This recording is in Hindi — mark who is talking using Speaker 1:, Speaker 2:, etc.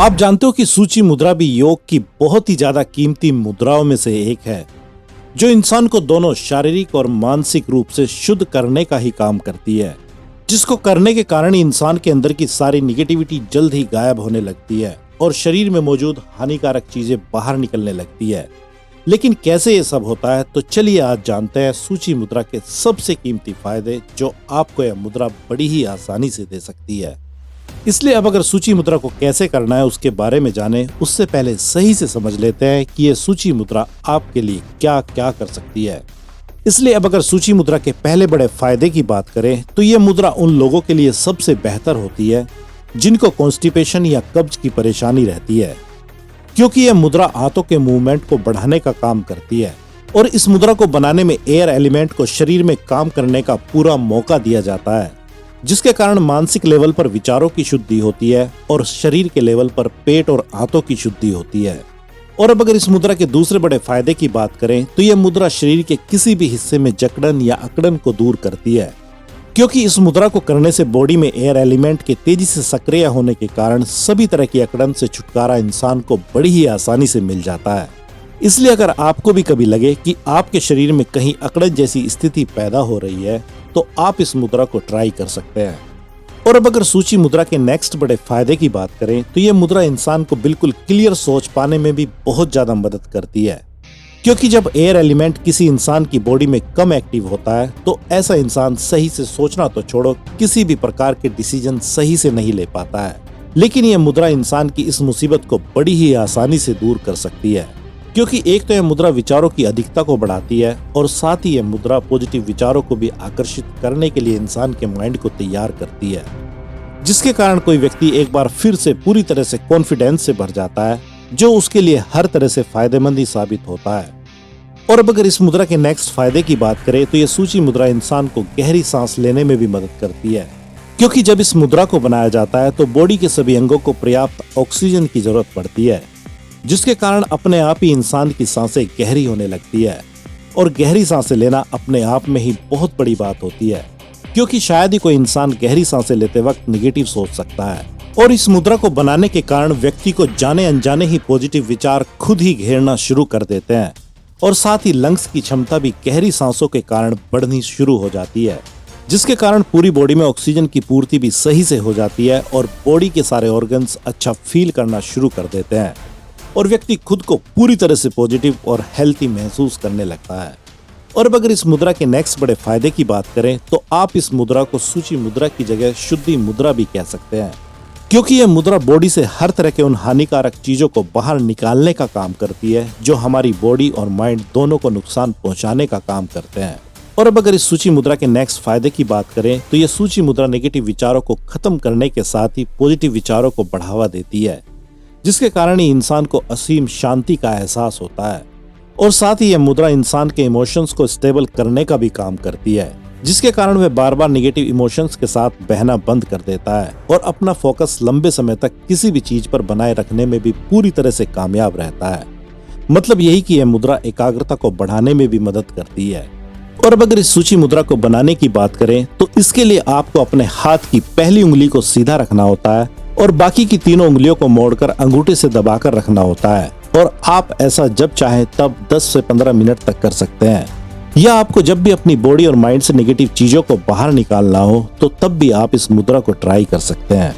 Speaker 1: आप जानते हो कि सूची मुद्रा भी योग की बहुत ही ज्यादा कीमती मुद्राओं में से एक है, जो इंसान को दोनों शारीरिक और मानसिक रूप से शुद्ध करने का ही काम करती है, जिसको करने के कारण इंसान के अंदर की सारी निगेटिविटी जल्द ही गायब होने लगती है और शरीर में मौजूद हानिकारक चीजें बाहर निकलने लगती है। लेकिन कैसे ये सब होता है, तो चलिए आज जानते हैं सूची मुद्रा के सबसे कीमती फायदे जो आपको यह मुद्रा बड़ी ही आसानी से दे सकती है। इसलिए अब अगर सूची मुद्रा को कैसे करना है उसके बारे में जाने उससे पहले सही से समझ लेते हैं कि ये सूची मुद्रा आपके लिए क्या क्या कर सकती है। इसलिए अब अगर सूची मुद्रा के पहले बड़े फायदे की बात करें तो ये मुद्रा उन लोगों के लिए सबसे बेहतर होती है जिनको कॉन्स्टिपेशन या कब्ज की परेशानी रहती है, क्योंकि यह मुद्रा हाथों के मूवमेंट को बढ़ाने का काम करती है और इस मुद्रा को बनाने में एयर एलिमेंट को शरीर में काम करने का पूरा मौका दिया जाता है, जिसके कारण मानसिक लेवल पर विचारों की शुद्धि होती है और शरीर के लेवल पर पेट और हाथों की शुद्धि होती है। और अब अगर इस मुद्रा के दूसरे बड़े फायदे की बात करें तो यह मुद्रा शरीर के किसी भी हिस्से में जकड़न या अकड़न को दूर करती है, क्योंकि इस मुद्रा को करने से बॉडी में एयर एलिमेंट के तेजी से सक्रिय होने के कारण सभी तरह की अकड़न से छुटकारा इंसान को बड़ी ही आसानी से मिल जाता है। इसलिए अगर आपको भी कभी लगे कि आपके शरीर में कहीं अकड़न जैसी स्थिति पैदा हो रही है तो आप इस मुद्रा को ट्राई कर सकते हैं। और अब अगर सूची मुद्रा के नेक्स्ट बड़े फायदे की बात करें तो यह मुद्रा इंसान को बिल्कुल क्लियर सोच पाने में भी बहुत ज्यादा मदद करती है, क्योंकि जब एयर एलिमेंट किसी इंसान की बॉडी में कम एक्टिव होता है तो ऐसा इंसान सही से सोचना तो छोड़ो, किसी भी प्रकार के डिसीजन सही से नहीं ले पाता है। लेकिन यह मुद्रा इंसान की इस मुसीबत को बड़ी ही आसानी से दूर कर सकती है, क्योंकि एक तो यह मुद्रा विचारों की अधिकता को बढ़ाती है और साथ ही यह मुद्रा पॉजिटिव विचारों को भी आकर्षित करने के लिए इंसान के माइंड को तैयार करती है, जिसके कारण कोई व्यक्ति एक बार फिर से पूरी तरह से कॉन्फिडेंस से भर जाता है, जो उसके लिए हर तरह से फायदेमंद ही साबित होता है। और अब अगर इस मुद्रा के नेक्स्ट फायदे की बात करें तो यह सूची मुद्रा इंसान को गहरी सांस लेने में भी मदद करती है, क्योंकि जब इस मुद्रा को बनाया जाता है तो बॉडी के सभी अंगों को पर्याप्त ऑक्सीजन की जरूरत पड़ती है, जिसके कारण अपने आप ही इंसान की सांसें गहरी होने लगती है। और गहरी सांसें लेना अपने आप में ही बहुत बड़ी बात होती है, क्योंकि शायद ही कोई इंसान गहरी सांसें लेते वक्त निगेटिव सोच सकता है। और इस मुद्रा को बनाने के कारण व्यक्ति को जाने अनजाने ही पॉजिटिव विचार खुद ही घेरना शुरू कर देते हैं और साथ ही लंग्स की क्षमता भी गहरी सांसों के कारण बढ़नी शुरू हो जाती है, जिसके कारण पूरी बॉडी में ऑक्सीजन की पूर्ति भी सही से हो जाती है और बॉडी के सारे ऑर्गन्स अच्छा फील करना शुरू कर देते हैं और व्यक्ति खुद को पूरी तरह से पॉजिटिव और हेल्थी महसूस करने लगता है। और अब अगर इस मुद्रा के नेक्स्ट बड़े फायदे की बात करें तो आप इस मुद्रा को सूची मुद्रा की जगह शुद्धि मुद्रा भी कह सकते हैं, क्योंकि यह मुद्रा बॉडी से हर तरह के उन हानिकारक चीजों को बाहर निकालने का काम करती है जो हमारी बॉडी और माइंड दोनों को नुकसान पहुंचाने का काम करते हैं। और अब अगर इस सूची मुद्रा के नेक्स्ट फायदे की बात करें तो यह सूची मुद्रा नेगेटिव विचारों को खत्म करने के साथ ही पॉजिटिव विचारों को बढ़ावा देती है, जिसके कारण ही इंसान को असीम शांति का एहसास होता है। और साथ ही यह मुद्रा इंसान के इमोशंस को स्टेबल करने का भी काम करती है, जिसके कारण वह बार बार नेगेटिव इमोशंस के साथ बहना बंद कर देता है और अपना फोकस लंबे समय तक किसी भी चीज पर बनाए रखने में भी पूरी तरह से कामयाब रहता है। मतलब यही कि यह मुद्रा एकाग्रता को बढ़ाने में भी मदद करती है। और अब अगर इस सूची मुद्रा को बनाने की बात करें तो इसके लिए आपको अपने हाथ की पहली उंगली को सीधा रखना होता है और बाकी की तीनों उंगलियों को मोड़कर अंगूठे से दबाकर रखना होता है। और आप ऐसा जब चाहें तब 10 से 15 मिनट तक कर सकते हैं। या आपको जब भी अपनी बॉडी और माइंड से नेगेटिव चीजों को बाहर निकालना हो तो तब भी आप इस मुद्रा को ट्राई कर सकते हैं।